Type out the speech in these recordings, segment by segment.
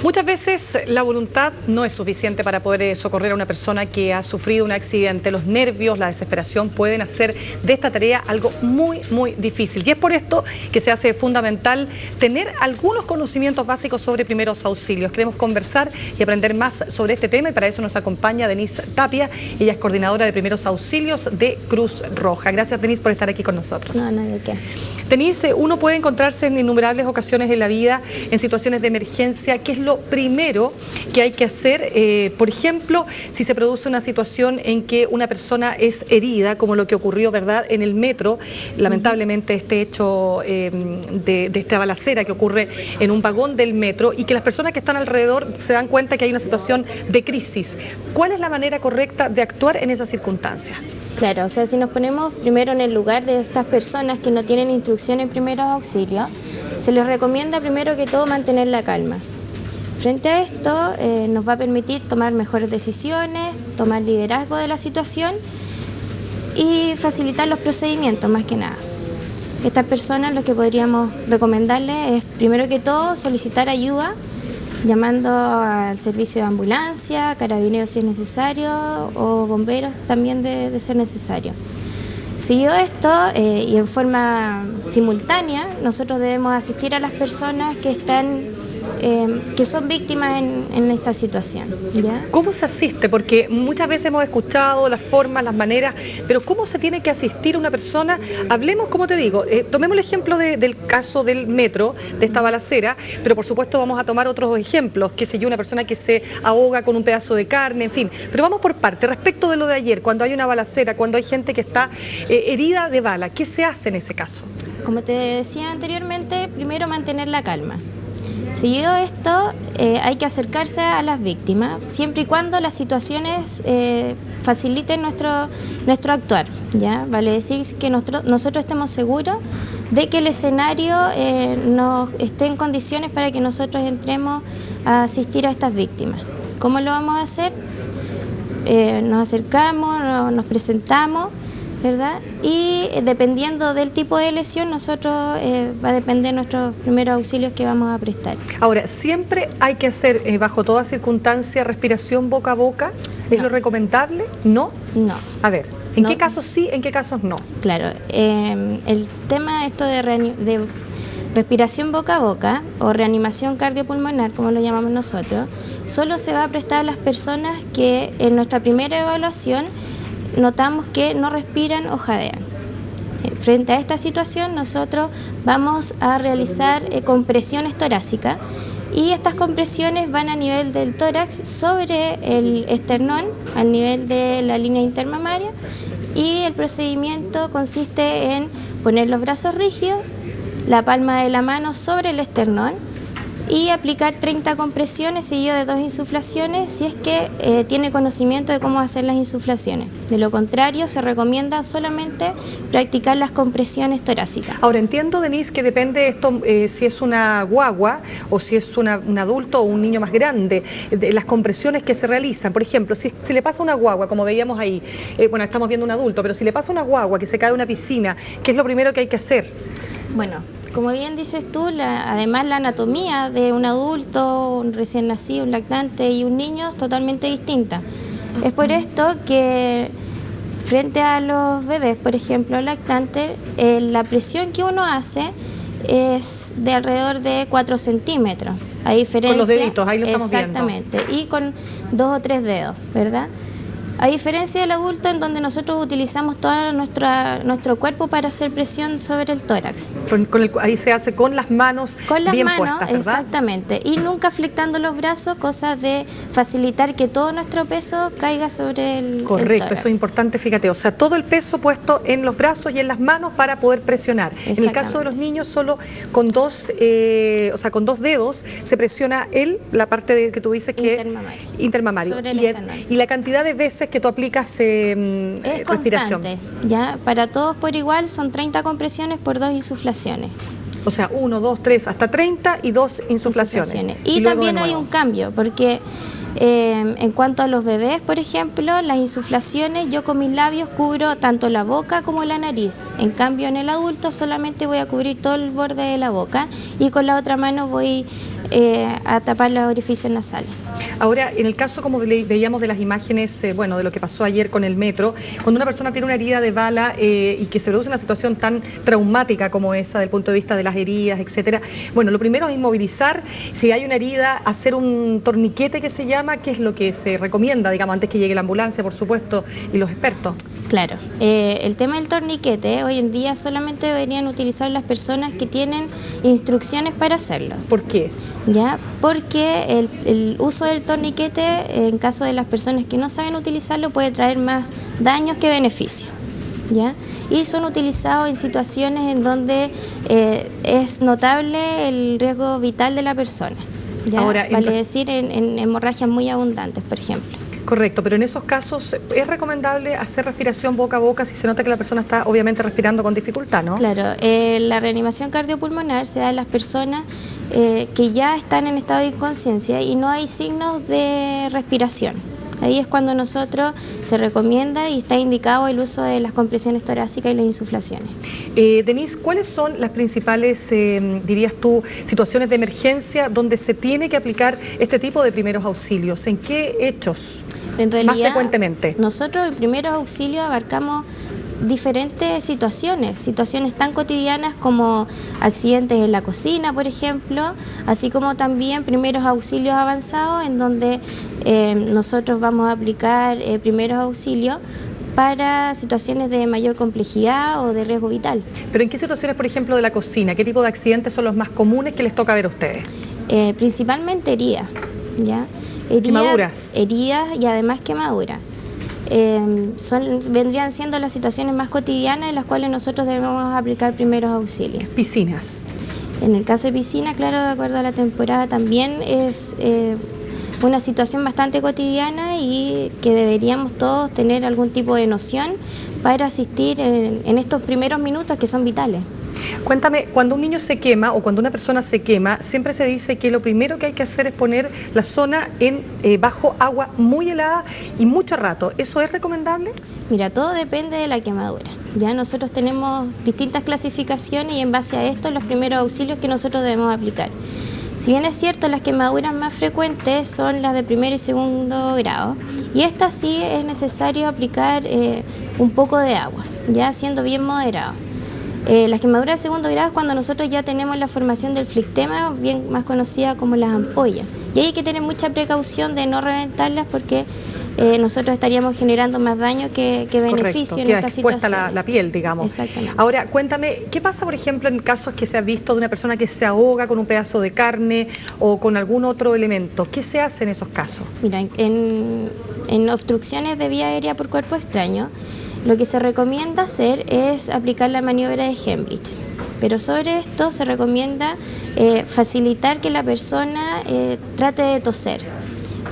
Muchas veces la voluntad no es suficiente para poder socorrer a una persona que ha sufrido un accidente. Los nervios, la desesperación pueden hacer de esta tarea algo muy, muy difícil. Y es por esto que se hace fundamental tener algunos conocimientos básicos sobre primeros auxilios. Queremos conversar y aprender más sobre este tema y para eso nos acompaña Denise Tapia. Ella es coordinadora de primeros auxilios de Cruz Roja. Gracias, Denise, por estar aquí con nosotros. No, ¿de qué? Denise, uno puede encontrarse en innumerables ocasiones en la vida en situaciones de emergencia. ¿Qué es lo primero que hay que hacer? Por ejemplo, si se produce una situación en que una persona es herida, como lo que ocurrió, ¿verdad?, en el metro, lamentablemente este hecho de esta balacera que ocurre en un vagón del metro y que las personas que están alrededor se dan cuenta que hay una situación de crisis. ¿Cuál es la manera correcta de actuar en esas circunstancias? Claro, o sea, si nos ponemos primero en el lugar de estas personas que no tienen instrucción en primeros auxilios, se les recomienda primero que todo mantener la calma. Frente a esto nos va a permitir tomar mejores decisiones, tomar liderazgo de la situación y facilitar los procedimientos más que nada. Estas personas lo que podríamos recomendarles es primero que todo solicitar ayuda llamando al servicio de ambulancia, carabineros si es necesario o bomberos también de ser necesario. Seguido esto y en forma simultánea, nosotros debemos asistir a las personas que son víctimas en esta situación, ¿ya? ¿Cómo se asiste? Porque muchas veces hemos escuchado las formas, las maneras, pero ¿cómo se tiene que asistir a una persona? Hablemos, como te digo, tomemos el ejemplo del caso del metro, de esta balacera, pero por supuesto vamos a tomar otros ejemplos, qué sé yo, una persona que se ahoga con un pedazo de carne, en fin. Pero vamos por parte. Respecto de lo de ayer, cuando hay una balacera, cuando hay gente que está herida de bala, ¿qué se hace en ese caso? Como te decía anteriormente, primero mantener la calma. Seguido esto, hay que acercarse a las víctimas, siempre y cuando las situaciones faciliten nuestro actuar, ¿ya? Vale decir que nosotros estemos seguros de que el escenario esté en condiciones para que nosotros entremos a asistir a estas víctimas. ¿Cómo lo vamos a hacer? Nos acercamos, nos presentamos, ¿verdad? Y dependiendo del tipo de lesión, nosotros va a depender nuestros primeros auxilios que vamos a prestar. Ahora, ¿siempre hay que hacer, bajo toda circunstancia, respiración boca a boca? ¿Es No. lo recomendable? ¿No? No. A ver, ¿en No. qué casos sí, en qué casos no? Claro, el tema esto de respiración boca a boca o reanimación cardiopulmonar, como lo llamamos nosotros, solo se va a prestar a las personas que en nuestra primera evaluación notamos que no respiran o jadean. Frente a esta situación, nosotros vamos a realizar compresiones torácicas y estas compresiones van a nivel del tórax sobre el esternón, al nivel de la línea intermamaria, y el procedimiento consiste en poner los brazos rígidos, la palma de la mano sobre el esternón y aplicar 30 compresiones seguido de 2 insuflaciones si es que tiene conocimiento de cómo hacer las insuflaciones. De lo contrario, se recomienda solamente practicar las compresiones torácicas. Ahora, entiendo, Denise, que depende esto si es una guagua o si es un adulto o un niño más grande, de las compresiones que se realizan. Por ejemplo, si le pasa a una guagua, como veíamos ahí, bueno, estamos viendo un adulto, pero si le pasa a una guagua que se cae en una piscina, ¿qué es lo primero que hay que hacer? Bueno, como bien dices tú, además la anatomía de un adulto, un recién nacido, un lactante y un niño es totalmente distinta. Es por esto que frente a los bebés, por ejemplo, lactantes, la presión que uno hace es de alrededor de 4 centímetros. A diferencia, con los deditos, ahí lo estamos viendo. Exactamente, y con 2 o 3 dedos, ¿verdad? A diferencia del adulto, en donde nosotros utilizamos todo nuestro cuerpo para hacer presión sobre el tórax. Ahí se hace con las manos bien puestas, ¿verdad? Exactamente. Y nunca flectando los brazos, cosa de facilitar que todo nuestro peso caiga sobre el Correcto, tórax. eso es importante, fíjate. O sea, todo el peso puesto en los brazos y en las manos para poder presionar. En el caso de los niños, solo con dos dedos se presiona la parte que tú dices que intermamario. Sobre el esternón. Y la cantidad de veces que tú aplicas es respiración. constante, ¿ya? Para todos por igual son 30 compresiones por 2 insuflaciones. O sea, 1, 2, 3, hasta 30 y 2 insuflaciones. Y también hay un cambio, porque En cuanto a los bebés, por ejemplo, las insuflaciones, yo con mis labios cubro tanto la boca como la nariz. En cambio, en el adulto solamente voy a cubrir todo el borde de la boca y con la otra mano voy a tapar los orificios nasales. Ahora, en el caso, como veíamos de las imágenes, bueno, de lo que pasó ayer con el metro, cuando una persona tiene una herida de bala y que se produce una situación tan traumática como esa, desde el punto de vista de las heridas, etcétera, bueno, lo primero es inmovilizar. Si hay una herida, hacer un torniquete que se llama, que es lo que se recomienda, digamos, antes que llegue la ambulancia, por supuesto, y los expertos. Claro, el tema del torniquete, hoy en día solamente deberían utilizar las personas que tienen instrucciones para hacerlo. ¿Por qué? ¿Ya? Porque el uso del torniquete, en caso de las personas que no saben utilizarlo, puede traer más daños que beneficios. ¿Ya? Y son utilizados en situaciones en donde es notable el riesgo vital de la persona. ¿Ya? Ahora, vale decir, en hemorragias muy abundantes, por ejemplo. Correcto, pero en esos casos es recomendable hacer respiración boca a boca si se nota que la persona está obviamente respirando con dificultad, ¿no? Claro, la reanimación cardiopulmonar se da en las personas que ya están en estado de inconsciencia y no hay signos de respiración. Ahí es cuando nosotros se recomienda y está indicado el uso de las compresiones torácicas y las insuflaciones. Denise, ¿cuáles son las principales, dirías tú, situaciones de emergencia donde se tiene que aplicar este tipo de primeros auxilios? ¿En qué hechos? En realidad, más frecuentemente. Nosotros en primeros auxilios abarcamos diferentes situaciones tan cotidianas como accidentes en la cocina, por ejemplo, así como también primeros auxilios avanzados en donde nosotros vamos a aplicar primeros auxilios para situaciones de mayor complejidad o de riesgo vital. ¿Pero en qué situaciones, por ejemplo, de la cocina? ¿Qué tipo de accidentes son los más comunes que les toca ver a ustedes? Principalmente heridas, ¿ya? Quemaduras. Heridas y además quemaduras. Vendrían siendo las situaciones más cotidianas en las cuales nosotros debemos aplicar primeros auxilios. Piscinas. En el caso de piscina, claro, de acuerdo a la temporada, también es una situación bastante cotidiana y que deberíamos todos tener algún tipo de noción para asistir en estos primeros minutos que son vitales. Cuéntame, cuando un niño se quema o cuando una persona se quema, siempre se dice que lo primero que hay que hacer es poner la zona bajo agua muy helada y mucho rato. ¿Eso es recomendable? Mira, todo depende de la quemadura. Ya nosotros tenemos distintas clasificaciones y en base a esto los primeros auxilios que nosotros debemos aplicar. Si bien es cierto, las quemaduras más frecuentes son las de primer y segundo grado y estas sí es necesario aplicar un poco de agua, ya siendo bien moderado. Las quemaduras de segundo grado es cuando nosotros ya tenemos la formación del flictema, bien más conocida como las ampollas. Y hay que tener mucha precaución de no reventarlas porque nosotros estaríamos generando más daño que beneficio. Correcto, en queda esta expuesta situación. la piel, digamos. Exactamente. Ahora, cuéntame, ¿qué pasa, por ejemplo, en casos que se ha visto de una persona que se ahoga con un pedazo de carne o con algún otro elemento? ¿Qué se hace en esos casos? Mira, en obstrucciones de vía aérea por cuerpo extraño, lo que se recomienda hacer es aplicar la maniobra de Hemlich, pero sobre esto se recomienda facilitar que la persona trate de toser.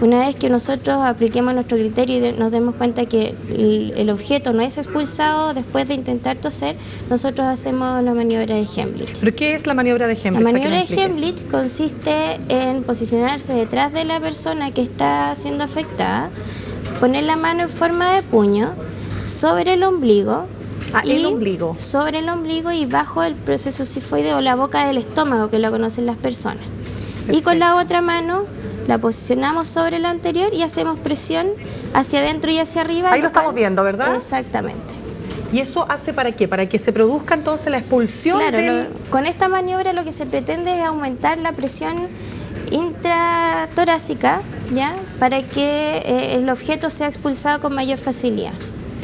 Una vez que nosotros apliquemos nuestro criterio y nos demos cuenta que el objeto no es expulsado después de intentar toser, nosotros hacemos la maniobra de Hemlich. ¿Pero qué es la maniobra de Hemlich? La maniobra de Hemlich consiste en posicionarse detrás de la persona que está siendo afectada, poner la mano en forma de puño sobre el ombligo. El ombligo. Sobre el ombligo y bajo el proceso sifoideo o la boca del estómago, que lo conocen las personas. Perfecto. Y con la otra mano la posicionamos sobre la anterior y hacemos presión hacia adentro y hacia arriba. Ahí lo estamos viendo, ¿verdad? Exactamente. ¿Y eso hace para qué? ¿Para que se produzca entonces la expulsión? Claro, con esta maniobra lo que se pretende es aumentar la presión intratorácica, ¿ya? Para que el objeto sea expulsado con mayor facilidad.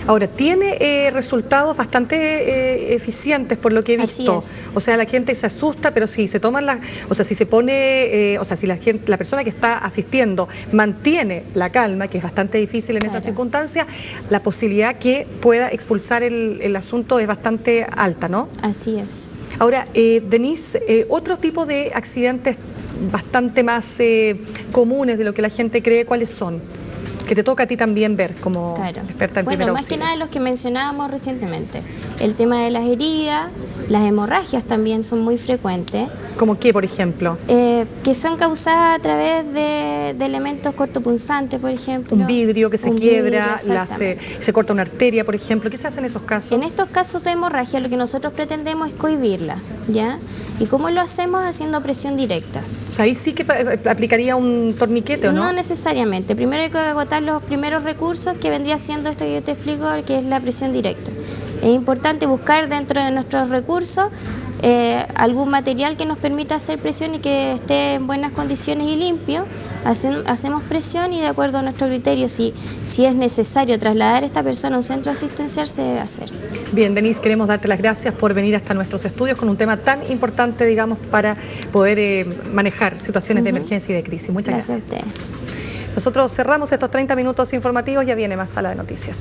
Ahora, tiene resultados bastante eficientes por lo que he visto. Así es. O sea, la gente se asusta, pero si se toman si se pone, si la persona que está asistiendo mantiene la calma, que es bastante difícil en esas circunstancias, la posibilidad que pueda expulsar el asunto es bastante alta, ¿no? Así es. Ahora, Denise, otro tipo de accidentes bastante más comunes de lo que la gente cree, ¿cuáles son? Que te toca a ti también ver como experta en primer auxilio. Más que nada los que mencionábamos recientemente, el tema de las heridas, Las hemorragias también son muy frecuentes. ¿Cómo qué, por ejemplo? Que son causadas a través de elementos cortopunzantes, por ejemplo. Un vidrio que se quiebra, vidrio, se corta una arteria, por ejemplo. ¿Qué se hace en esos casos? En estos casos de hemorragia lo que nosotros pretendemos es cohibirla, ¿ya? ¿Y cómo lo hacemos? Haciendo presión directa. O sea, ahí sí que aplicaría un torniquete, ¿o no? No necesariamente. Primero hay que agotar los primeros recursos, que vendría siendo esto que yo te explico, que es la presión directa. Es importante buscar dentro de nuestros recursos algún material que nos permita hacer presión y que esté en buenas condiciones y limpio. Hacemos presión y de acuerdo a nuestro criterio, si es necesario trasladar a esta persona a un centro asistencial, se debe hacer. Bien, Denise, queremos darte las gracias por venir hasta nuestros estudios con un tema tan importante, digamos, para poder manejar situaciones de emergencia y de crisis. Muchas gracias. Gracias a ustedes. Nosotros cerramos estos 30 minutos informativos, ya viene más Sala de Noticias.